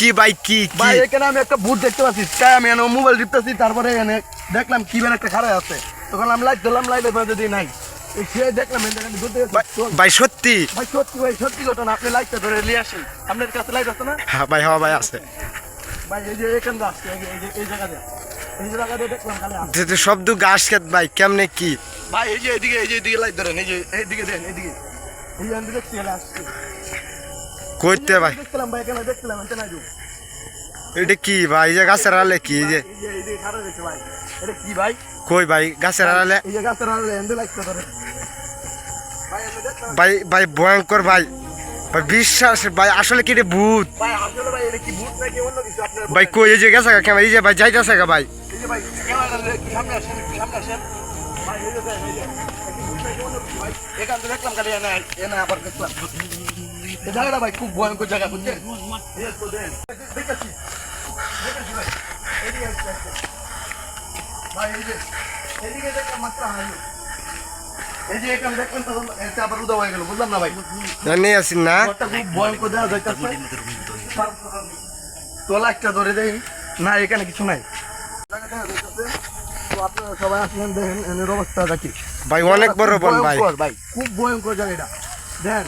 কি ভাই কি ভাই এখানে আমি একটা ভূত দেখতে পাচ্ছি, আমি মোবাইল টিপতেছি, তারপরে এখানে দেখলাম কি বের একটা খারাপ আছে, তখন আমি লাইট দিলাম, লাইটের মধ্যে দিয়ে নাই দেখলাম ভাই সত্যি ভাই সত্যি ভাই সত্যি ঘটনা। আপনি লাইটটা ধরে নিয়ে আসেন, আপনার কাছে লাইট আছে না? হ্যাঁ ভাই, হ্যাঁ ভাই আছে ভাই। এই যে এখানে আসছে, এই জায়গাতে দেখলাম খালি শব্দ গাছ খেত ভাই কেমনে কি ভাই। এই যে এদিকে লাইট ধরেন, এই যে এইদিকে দেন, এইদিকে এই যে আমি দেখছি আসছে কইতে ভাই। দেখলাম ভাই, এখানে দেখলাম এখানে নাই এটা কি ভাই? এই যে গাছের আড়ালে কি? এই যে খারাপ হয়েছে ভাই, এটা কি ভাই? কই ভাই গাছের আড়ালে? এই যে গাছের আড়ালে এন্ড লাইটটা ধরে ভাই ভাই ভয়ঙ্কর ভাই, ভাই বিশ্বাস ভাই আসলে কি রে ভূত ভাই? আসলে ভাই এটা কি ভূত নাকি অন্য কিছু আপনার ভাই? কই এই যে গেছে ক্যামেরা, এই যে ভাই যাইতেছে গা ভাই। এই যে ভাই ক্যামেরা সামনে আসেন, সামনে আসেন ভাই। এই যে এই যে কি ভূত নাকি অন্য কিছু ভাই? এখান থেকে দেখলাম খালি এনে আবার দেখলাম এই জায়গাটা ভাই খুব ভয়ঙ্কর জায়গা, বুঝছেন? এই তো দেন দেখেছি ভাই, এইদিকে আসছে ভাই, এই যে এইদিকে দেখলাম মাত্র হাইলো, এই যে এখানে দেখলেন তখন এটা আবার উদা হয়ে গেল, বুঝলাম না ভাই। জানি আছি না ঘরটা খুব ভয়ঙ্কর দেওয়া যাইতেছে, তো লাইটটা ধরে দেই না, এখানে কিছু নাই। তো আপনারা সবাই আসলেন, দেখেন এর অবস্থাটা কি ভাই? অনেক বড় বন ভাই, ভাই খুব ভয়ঙ্কর জায়গাটা। দেন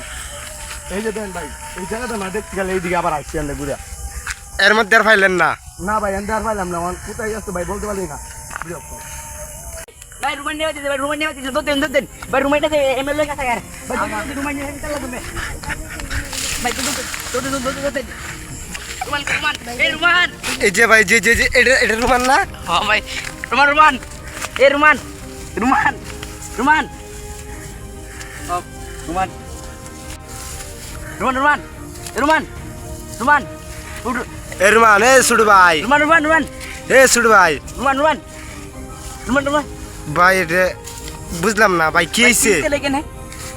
এই যে দেন ভাই, এই জায়গাটা না দেখতে গেলে এইদিকে আবার আসছি আমরা ঘুরে। এর মধ্যে আর ফাইলেন না? না ভাই এন্ড আর পাইলাম না, কোথায় যাচ্ছে ভাই বলতে পারি না। ভাই রুমান নেওয়া দিতে, ভাই রুমান নেওয়া দিতে, দোতেন ভাই রুমাইটাতে এমএলএ কাছে আর ভাই রুমান নিয়ে চালা তুমি ভাই দোতেন রুমান এই রুমান, এই যে ভাই যে যে যে এটা রুমান না? হ্যাঁ ভাই রুমান এই রুমান রুমান রুমান রুমান রুমান রুমান রুমান রুমান এ রুমান, এ সুড়ু ভাই, রুমান রুমান রুমান এ সুড়ু ভাই, রুমান রুমান রুমান রুমান ভাই এটা বুঝলাম না ভাই, কি হয়েছে? কেন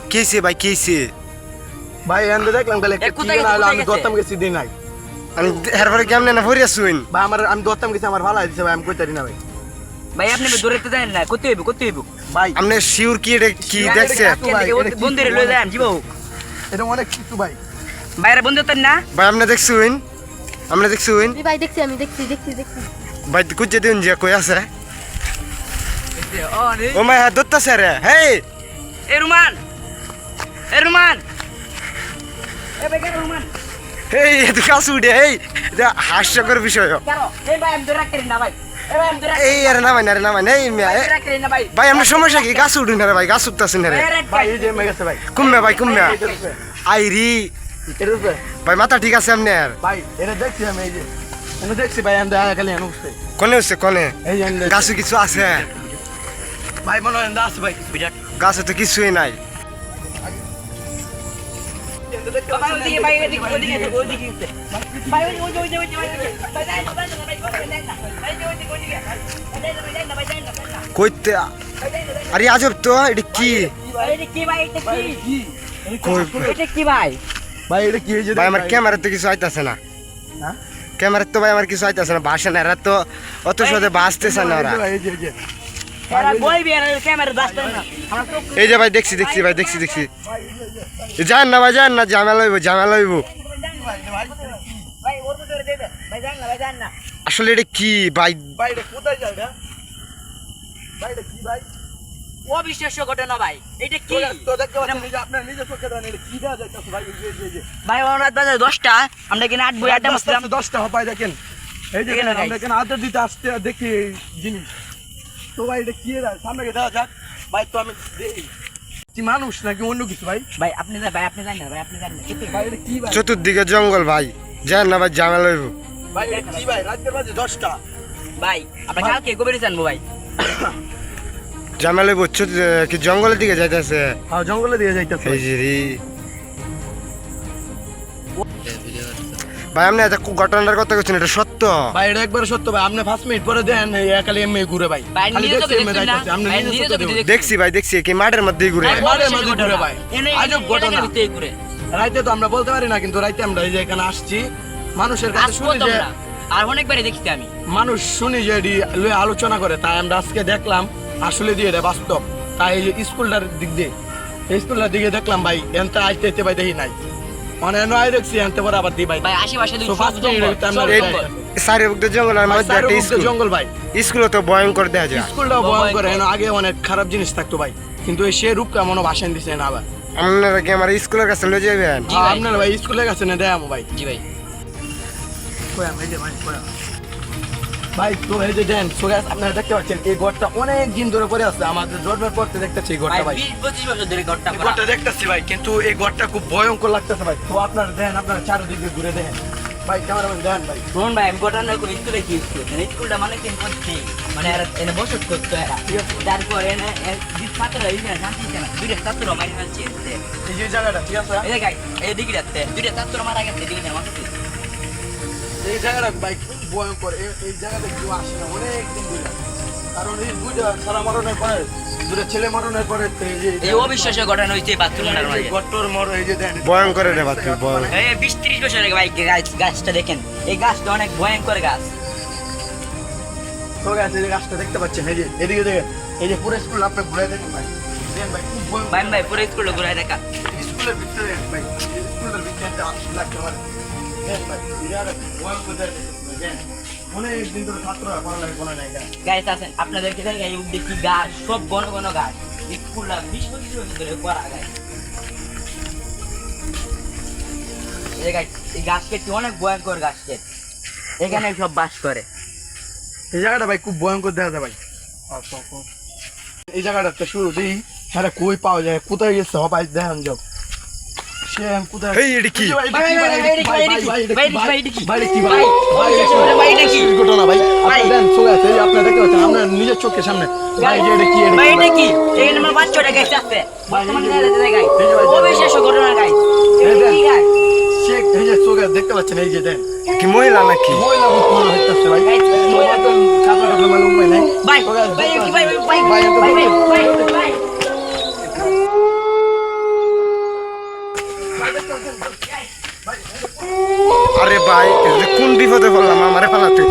কি হয়েছে ভাই, কি হয়েছে? ভাই এন্ড দেখলাম তাহলে কি না হলো, আমি দত্তম গেছি দিন নাই আমি এরপরে কেমনে না ভরিয়া শুইন ভাই, আমি দত্তম গেছি, আমার ভালো হয়েছে ভাই, আমি কইতারি না ভাই। ভাই আপনি দূরেতে জানেন না, করতে হইব ভাই আপনি শিওর কি এটা কি দেখছে? বন্ধুরে লয়ে যান জীব এটা অনেক কিছু ভাই। বাইরে বন্ধু তো না ভাই আপনি দেখছুইন? আপনি দেখছুইন? ভাই দেখছি, আমি দেখছি। ভাই কুচে দিন যে কই আছে? ও রে ও মাই দত্তাছে রে, হেই এ রুমান এ ভাই কেন রুমান হেই এত কাছে উঠে, হেই এটা হাস্যকর বিষয়। কেন এই ভাই আমি ধরে রাখতে না ভাই, এ ভাই আমি ধরে এই আরে নামাই না রে, নামাই না, এই মিয়া রাখতে না ভাই ভাই আপনার সমস্যা কি? গাছ উঠুন না রে ভাই, গাছ উঠতেছেন না রে ভাই এই যে গেছে ভাই, কুম্মে ভাই, কুম্মে আইরি এর উপরে ভাই, মাথা ঠিক আছে আপনার? ভাই এটা দেখছি আমি, এই যে আমি দেখছি ভাই, আমি দেখা খালি অনুষ্ঠে কোনে হচ্ছে কোনে? এই যে গাছে কিছু আছে? ভাই মনে হয় আছে ভাই বিরাট গাছে তো কিছুই নাই। ভাই ওদিকে ভাই ওদিকে ভাই ওই ভাই যাই না ভাই কইতে আরে আজব তো, এটা কি? কি ভাই এটা কি কই এটা কি ভাই ভাই এটা কি হয়েছে? ভাই আমার ক্যামেরা তো কিছু আইতাছে না, হ্যাঁ ক্যামেরা তো ভাই আমার কিছু আইতাছে না, ভাষে না, এরা তো অত সহজে বাঁচতেছে না ওরা। এই যে এরা বই বিয়ার ক্যামেরা বাস্ত না আমরা তো এই যে ভাই দেখছি ভাই, দেখছি যান না ভাই, যান না, ঝামেলা হইব। ভাই ওর তো ধরে দে ভাই জান না আসলে এটা কি ভাই? ভাই এটা কোথায় যায় এটা? ভাই এটা কি ভাই? অবিশ্বাস্য ঘটনা ভাই এটা কি তো দেখতে পাচ্ছেন, এই যে আপনার নিজে চোখে দেখেন, এটা কি দেওয়া যাইতেছে ভাই? এই যে ভাই রাত বাজে 10টা আমরা কিনা 8 বই 8টা মাসলাম 10টা হপায় দেখেন, এই যে এখানে আমরা এখানে আদর দিতে আসতে দেখি এই জিনিস। তো ভাই এটা কি দেয় সামনে দেওয়া যাক ভাই, তো আমি দেখি কি মানুষ নাকি অন্য কিছু ভাই? ভাই আপনি জানেন না ভাই ভাই এটা কি ভাই? চতুর্দিকে জঙ্গল ভাই, যান না ভাই, ঝামেলা হইব। ভাই এটা কি ভাই? রাতের বাজে 10টা ভাই আমরা কালকে গোবরে জানবো ভাই ঝামেলা হইব। কি জঙ্গলের দিকে যাইতেছে? হ্যাঁ জঙ্গলে দিয়ে যাইতেছে এই যে রে ভাই, আপনি এত ঘটনার কথা বলছেন, এটা সত্য? ভাই এটা একবারে সত্য ভাই, আপনি 5 মিনিট পরে দেন এই একালে এমএ ঘুরে ভাই, ভাই খালি নিজে তো দেখছি এমএ দেখছেন না যাইতেছে, আপনি ভাই নিজে নিজে চোখে তো দেখুন। দেখছি ভাই, দেখছি কি মাঠের মধ্যেই ঘুরে। মাঠের মধ্যে ঘুরে ভাই, আজব ঘটনা। ঘুরে রাইতে তো আমরা বলতে পারি না, কিন্তু রাইতে আমরা এই যে এখানে আসছি, মানুষের কাছে আসবো শুনি যে তোমরা আর অনেকবারই দেখছি আমি মানুষ শুনি যে এটি লয়ে আলোচনা করে, তাই আমরা আজকে দেখলাম আসলে দিয়ে এটা বাস্তব। তাই এই যে স্কুলটার দিক দিয়ে স্কুলের দিকে দেখলাম ভাই এনতে আইতে ভাই দেখি নাই মানে নয় দেখছি এনতে পরে আবার দি ভাই ভাই আশেপাশে তো ফার্স্ট চারিদিকে জঙ্গলের মধ্যে একটা স্কুল জঙ্গল ভাই স্কুলও তো ভয়ঙ্কর দেখা যায় স্কুলটাও ভয়ঙ্কর এন আগে অনেক খারাপ জিনিস থাকতো ভাই কিন্তু এই সে রূপটা মনে ভাষণ দিছে না আবার আপনারা কি আমার স্কুলের কাছে লয়ে যাবেন জি ভাই। আপনার ভাই স্কুলের কাছে না দেয় ভাই জি ভাই ভাই তো এই যে দেন সোগাস আপনারা দেখতে পাচ্ছেন এই ঘরটা অনেক দিন ধরে পড়ে আছে আমাদের জন্মের পর থেকে দেখতেছি এই ঘরটা ভাই ভাই 20-25 বছর ধরে ঘরটা এই করা। ঘরটা দেখতেছি ভাই কিন্তু এই ঘরটা খুব ভয়ঙ্কর লাগতেছে ভাই তো আপনারা দেন আপনারা চারিদিকে ঘুরে দেখেন ভাই ক্যামেরাম্যান দেন ভাই শুনুন ভাই আমি ঘটনা করে স্কুলে কি স্কুলটা মানে কেন করছি মানে এনে বসত করতো এরা তারপর এনে ছাত্র শান্তি না দুইটা ছাত্র মারি ফেলছে এই যে জায়গাটা ঠিক আছে এই দেখ এই দিকে যাচ্ছে দুইটা ছাত্র মারা গেছে দিকে মারছে এই জায়গাটা ভাই খুব ভয়ঙ্কর এই জায়গাটা কেউ আসে না অনেক দিন ধরে কারণ এই দুইটা সারা মরণের পরে দুটো ছেলে মরণের পরে এই অবিশ্বাস্য ঘটনা হইছে বাথরুমের মাঝে গট্টর মর এই যে দেন ভয়ঙ্কর রে বাচ্চা ভয়ঙ্কর এই 20-30 বছরের ভাই গাছটা দেখেন এই গাছটা অনেক ভয়ঙ্কর গাছ তো গাছ এই যে গাছটা দেখতে পাচ্ছেন এই যে এদিকে দেখেন এই যে পুরো স্কুল আপনি ঘুরে দেখেন ভাই দেন ভাই খুব ভয়ঙ্কর ভাই পুরো স্কুলে ঘুরে দেখা স্কুলের ভিতরে ভাই স্কুলের ভিতরে লাগতে পারে দেন ভাই এটা ভয়ঙ্কর দেন অনেক দিন ধরে ছাত্ররা পড়ালেখা করে নাই গাছ আছেন আপনাদেরকে দেখে এই দেখি গাছ সব ঘন ঘন গাছ স্কুলটা 20-25 বছর ধরে করা গাছ এই গাছ কেটে অনেক ভয়ঙ্কর গাছ কেটে এখানে সব বাস করে এই জায়গাটা ভাই খুব ভয়ঙ্কর দেখা যায় ভাই এই জায়গাটা শুরু দিই হ্যাঁ কই পাওয়া যায় কোথায় গেছে সবাই দেখেন যাও সে কোথায় এই এটা কি ঘটনা ভাই দেন চলে আসে আপনারা দেখতে পাচ্ছেন আপনার নিজের চোখের সামনে ভাই যে এটা কি এটা কি এখানে আমার বাচ্চাটা গাছ আছে বর্তমানে অবিশ্বাস্য ঘটনা গাছ সে এই যে চোখে দেখতে পাচ্ছেন এই যে দেন কি মহিলা নাকি মহিলা ভূত মনে হইতাছে ভাই মহিলা তো কাপড় কাপড় মালুম ভাই নাই ভাই ভাই ভাই ভাই ভাই ভাই আরে ভাই কোন বিপদে পড়লাম আমারে পালাতে